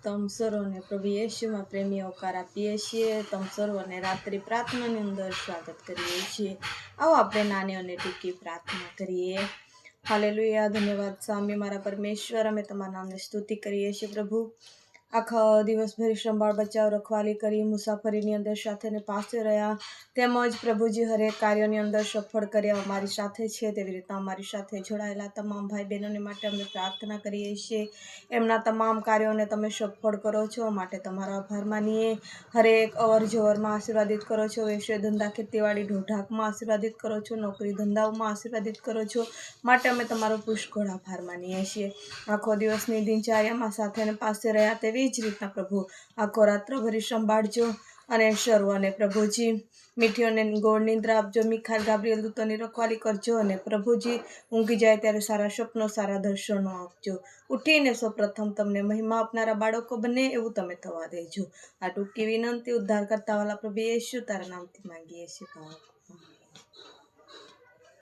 તમ સર્વને પ્રભુ યેશુમાં પ્રેમી આવકાર આપીએ છીએ. તમ સર્વને રાત્રિ પ્રાર્થનાની અંદર સ્વાગત કરીએ છીએ. આવો આપણે નાની અને ટૂંકી પ્રાર્થના કરીએ. હાલેલુયા. ધન્યવાદ સ્વામી મારા પરમેશ્વર, અમે તમારા નામની સ્તુતિ કરીએ છીએ પ્રભુ. આખા દિવસભર સંભાળ બચાવ રખવાલી કરી મુસાફરીની અંદર સાથે ને પાસે રહ્યા, તેમજ પ્રભુજી હરેક કાર્યોની અંદર સફળ કર્યા અમારી સાથે છે. તેવી રીતના અમારી સાથે જોડાયેલા તમામ ભાઈ બહેનોને માટે અમે પ્રાર્થના કરીએ છીએ. એમના તમામ કાર્યોને તમે સફળ કરો છો માટે તમારો આભાર માનીએ. હરેક અવર જવરમાં આશીર્વાદિત કરો છો. વ્યવસાય ધંધા ખેતીવાડી ઢોઢાકમાં આશીર્વાદિત કરો છો. નોકરી ધંધાઓમાં આશીર્વાદિત કરો છો માટે અમે તમારો પુષ્કળ આભાર માનીએ છીએ. આખો દિવસની દિનચર્યામાં સાથે ને પાસે રહ્યા તેવી જ રીતના પ્રભુ આખો રાત્રભરી સંભાળજો અને સર્વને પ્રભુજી મીઠી અને ગોળ નિંદ્રા આપજો. મિખાઈલ ગાબ્રિએલ દૂતોની રખવાલી કરજો અને પ્રભુજી ઊંઘી જાય ત્યારે સારા સપનો સારા દર્શનો આપજો. ઉઠીને સૌપ્રથમ તમને મહિમા આપનારા બાળકો બને એવું તમે થવા દેજો. આ ટૂંકી વિનંતી ઉદ્ધાર કરતા વાલા પ્રભુ યેશુ તારા નામથી માંગીએ છીએ.